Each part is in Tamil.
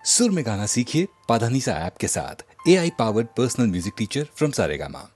सुर में गाना सीखिए पाधानीसा ऐप के साथ। AI powered personal music teacher from Saregama.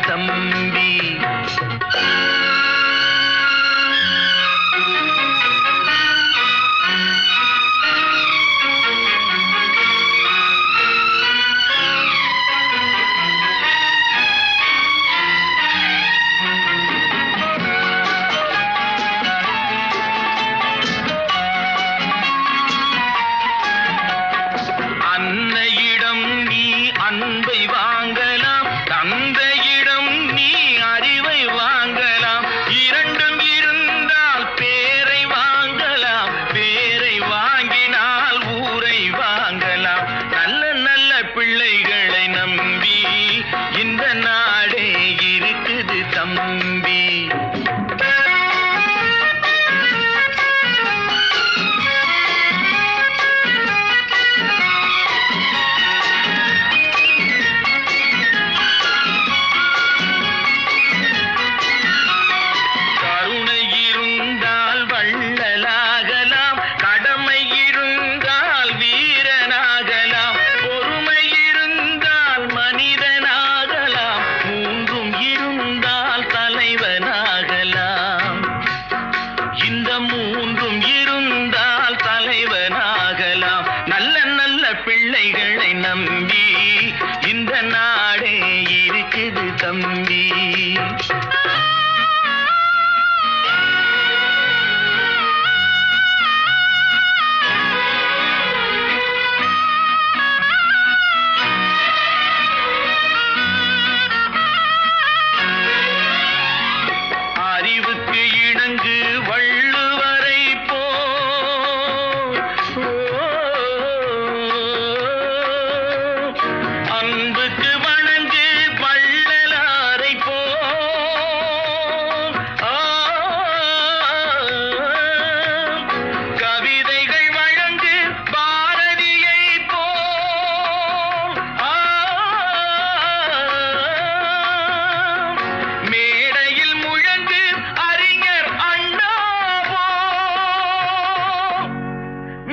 தம்பி. அன்னையிடம் நீ அன்பை வாங்கலாம், தந்தையிடம் நீ அறிவை வாங்கலாம். இரண்டும் இருந்தால் பேரை வாங்கலாம், பேரை வாங்கினால் ஊரை வாங்கலாம். நல்ல நல்ல பிள்ளைகளை நம்பி இந்த நாடே இருக்குது தம்பி. பிள்ளைகளை நம்பி இந்த நாடே இருக்குது தம்பி. அறிவுக்கு இணங்கு வள்ளுவரை போ, அன்புக்கு வணங்கு வள்ளலாரை போ. கவிதைகள் வழங்கு பாரதியை போ. மேடையில் முழங்கு அறிஞர் அண்ணா போ.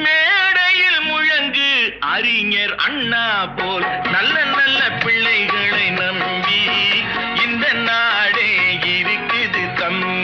மேடையில் முழங்கு அறிஞர் அண்ணா போல் நல்ல நல்ல பிள்ளைகளை நம்பி இந்த நாடே இருக்குது தம்பி.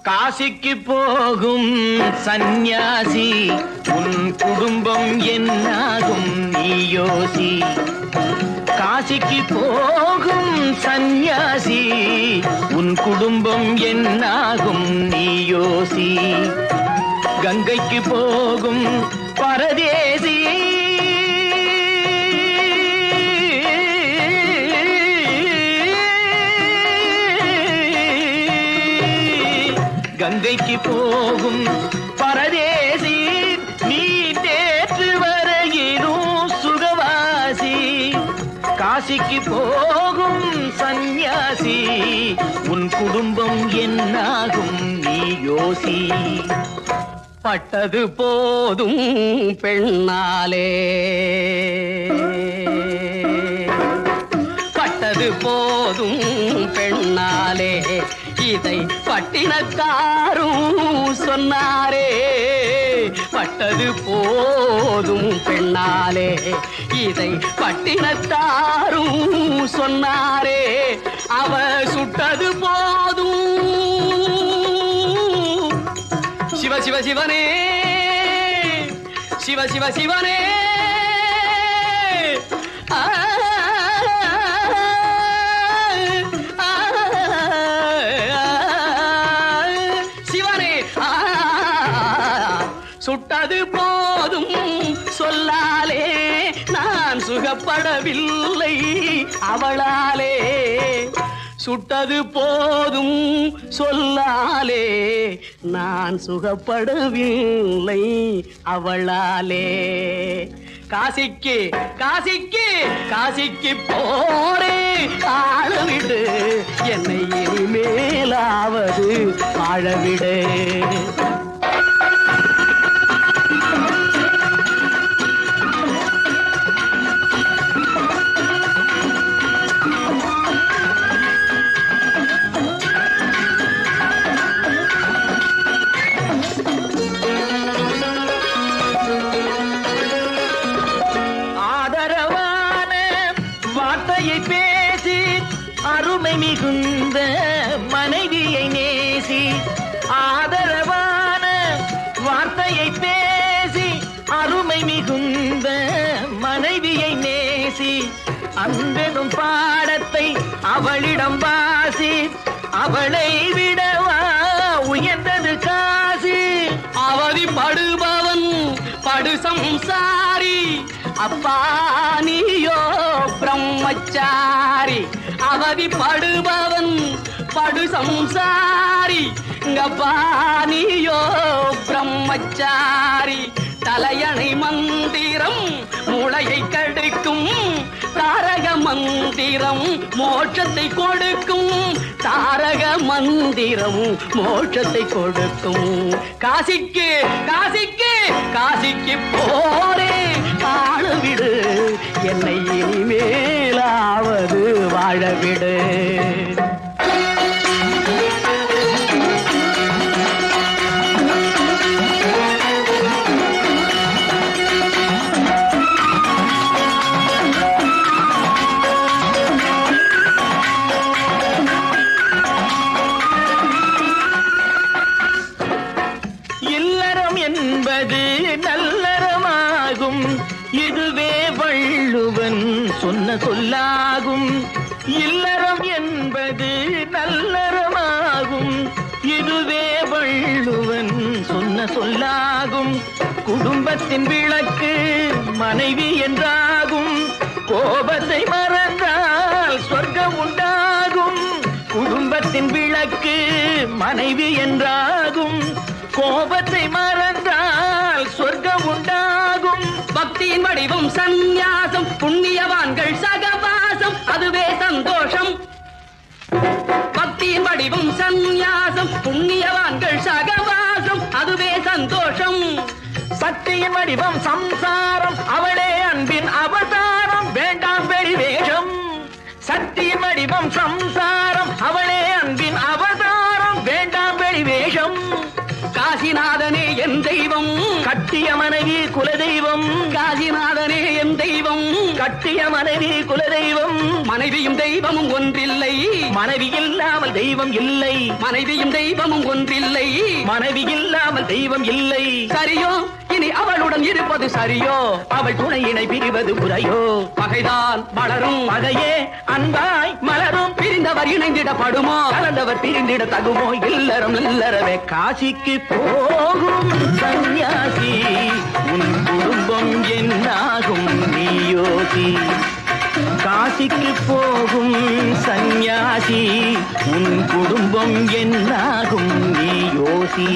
காசிக்கு போகும் சந்நியாசி உன் குடும்பம் என்னாகும் நீ யோசி. காசிக்கு போகும் சந்நியாசி உன் குடும்பம் என்னாகும் நீ யோசி. கங்கைக்கு போகும் பரதேசி கங்கைக்கு போகும் பரதேசி நீ நேற்று வரையிலும் சுகவாசி. காசிக்கு போகும் சந்நியாசி உன் குடும்பம் என்னாகும் நீ யோசி. பட்டது போதும் பெண்ணாலே, பட்டது போதும் பெண்ணாலே, இதை பட்டினத்தாரும் சொன்னாரே. பட்டது போதும் பெண்ணாலே, இதை பட்டினத்தாரும் சொன்னாரே. அவ சுட்டது போதும் சிவ சிவ சிவனே, சிவ சிவ சிவனே. சுட்டது போதும் சொல்லாலே நான் சுகப்படவில்லை அவளாலே. சுட்டது போதும் சொல்லாலே நான் சுகப்படவில்லை அவளாலே. காசிக்கு காசிக்கு காசிக்கு போரே ஆளவிடு, என்னை இனிமேலாவது வாழவிடு. அருமை மிகுந்த மனைவியை நேசி ஆதரவான வார்த்தையை பேசி அருமை மிகுந்த மனைவியை நேசி அன்பெனும் பாடத்தை அவளிடம் வாசி அவளை விடவா உயர்ந்தது காசி அவதிப்படுபவன் படு சம்சாரி அப்பா நீயோ பிரம்மச்சாரி அவதிப்படுபவன் படு சம்சாரி அப்பா நீயோ பிரம்மச்சாரி தலையணை மந்திரம் மூளையை கடுக்கும் தாரக மந்திரம் மோட்சத்தை கொடுக்கும் தாரக மந்திரம் மோட்சத்தை கொடுக்கும் காசிக்கு காசிக்கு காசிக்கு போரே காணவிடு என்னை இனிமேலாவது வாழவிடு நல்லறமாகும் இதுவே வள்ளுவன் சொன்ன சொல்லாகும் இல்லறம் என்பது நல்லறமாகும் இதுவே வள்ளுவன் சொன்ன சொல்லாகும் குடும்பத்தின் விளக்கு மனைவி என்றாகும் கோபத்தை மறந்தால் சொர்க்கம் உண்டாகும் குடும்பத்தின் விளக்கு மனைவி என்றாகும் கோபத்தை மறந்தால் சொர்க்கம் உண்டாகும் பக்தியின் வடிவம் சந்நியாசம் புண்ணியவான்கள் சகவாசம் அதுவே சந்தோஷம் பக்தியின் வடிவம் சந்நியாசம் புண்ணியவான்கள் சகவாசம் அதுவே சந்தோஷம் சக்தியின் வடிவம் சம்சாரம் அவளே அன்பின் அவதாரம் வேண்டாம் வெளிவேஷம் சக்தியின் வடிவம் சம்சாரம் அவளே அன்பின் அவதாரம் வேண்டாம் வெளிவேஷம் காசிநாதனே என் தெய்வம் கட்டிய மனைவி குலதெய்வம் காசிநாதனே என் தெய்வம் கட்டிய மனைவி குலதெய்வம் மனைவியும் தெய்வமும் ஒன்றில்லை மனைவி இல்லாமல் தெய்வம் இல்லை மனைவியும் தெய்வமும் ஒன்றில்லை மனைவி இல்லாமல் தெய்வம் இல்லை சரியோ இனி அவளுடன் இருப்பது சரியோ அவள் துணையினை பிரிவது முறையோ பகைதான் வளரும் பகையே அன்பாய் மலரும் பிரிந்தவர் இணைந்திடப்படுமோ கலந்தவர் பிரிந்திட தகுமோ இல்லறம் இல்லறவே காசிக்கு போகும் சன்னியாசி உன் குடும்பம் என்னாகும் நீயோசி காசிக்கு போகும் சன்னியாசி உன் குடும்பம் என்னாகும் நீயோசி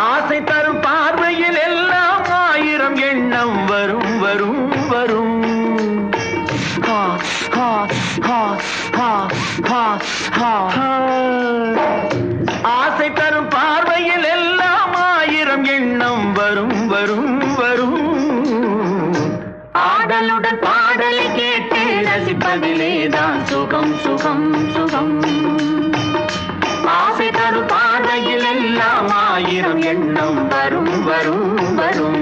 ஆசை தரும் பார்வையில் எல்லாம் ஆயிரம் எண்ணம் வரும் வரும் வரும் ஆசை தரும் பார்வையில் எல்லாம் ஆயிரம் எண்ணம் வரும் வரும் வரும் ஆடலுடன் பாடலை கேட்டு ரசிப்பதிலேதான் சுகம் சுகம் சுகம் ஆசை தரும் பாதையில் எல்லாம் ஆயிரம் எண்ணம் வரும் வரும் வரும்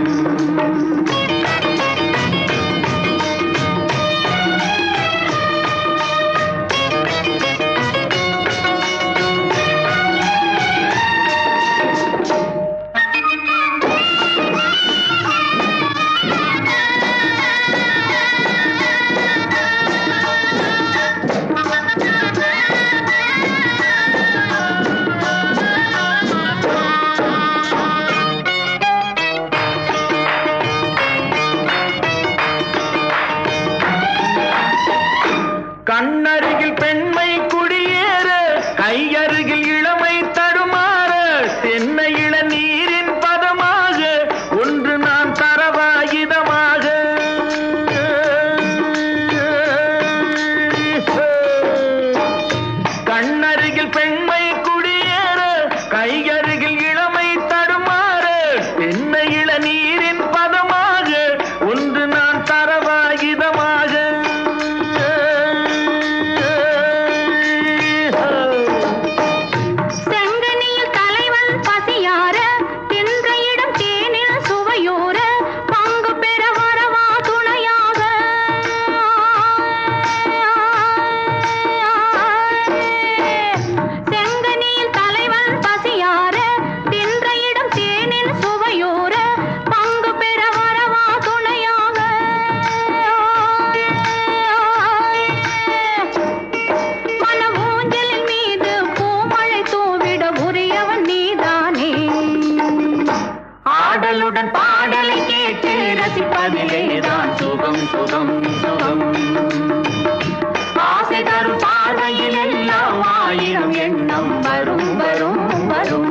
ரசிப்பதிலேதான் சுகம் சுகம் சுகம். ஆசை தரும் பார்வையில் எல்லாம் ஆயிரம் எண்ணம் வரும் வரும் வரும்.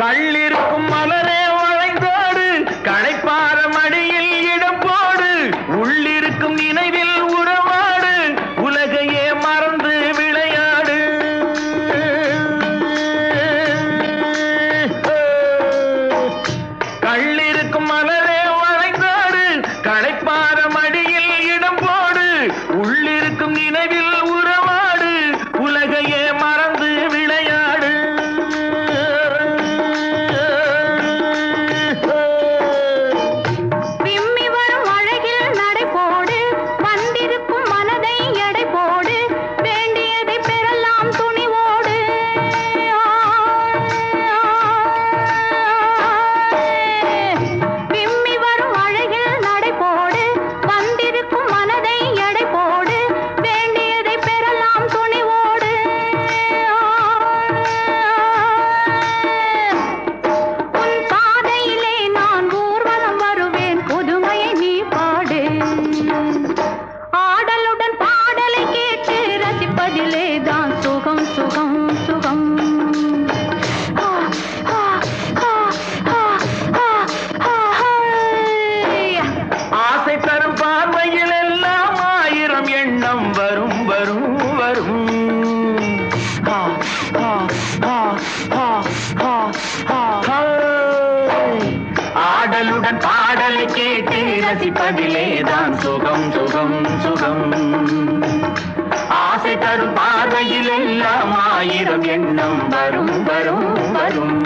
கள்ளிருக்கும் மலரே வளைந்தோடு களைப்பார மடியில் இடம் போடு உள்ளிருக்கும் நினைவில் உறவாடு உலகையே மறந்து விளையாடு. கள்ளிருக்கும் மலரே வளைந்தோடு களைப்பார மடியில் இடம் போடு உள்ளிருக்கும் நினைவில் உறவாடு உலகையே மறந்து விளையாடு. ஆசை தரும் பார்வையில் எல்லாம் ஆயிரம் எண்ணம் வரும் வரும் வரும். ஆடலுடன் பாடலை கேட்டு ரசிப்பதிலேதான் சுகம் சுகம் சுகம். ஆசை தரும் பார்வையில் எல்லாம் ஆயிரம் எண்ணம் வரும் வரும் வரும்.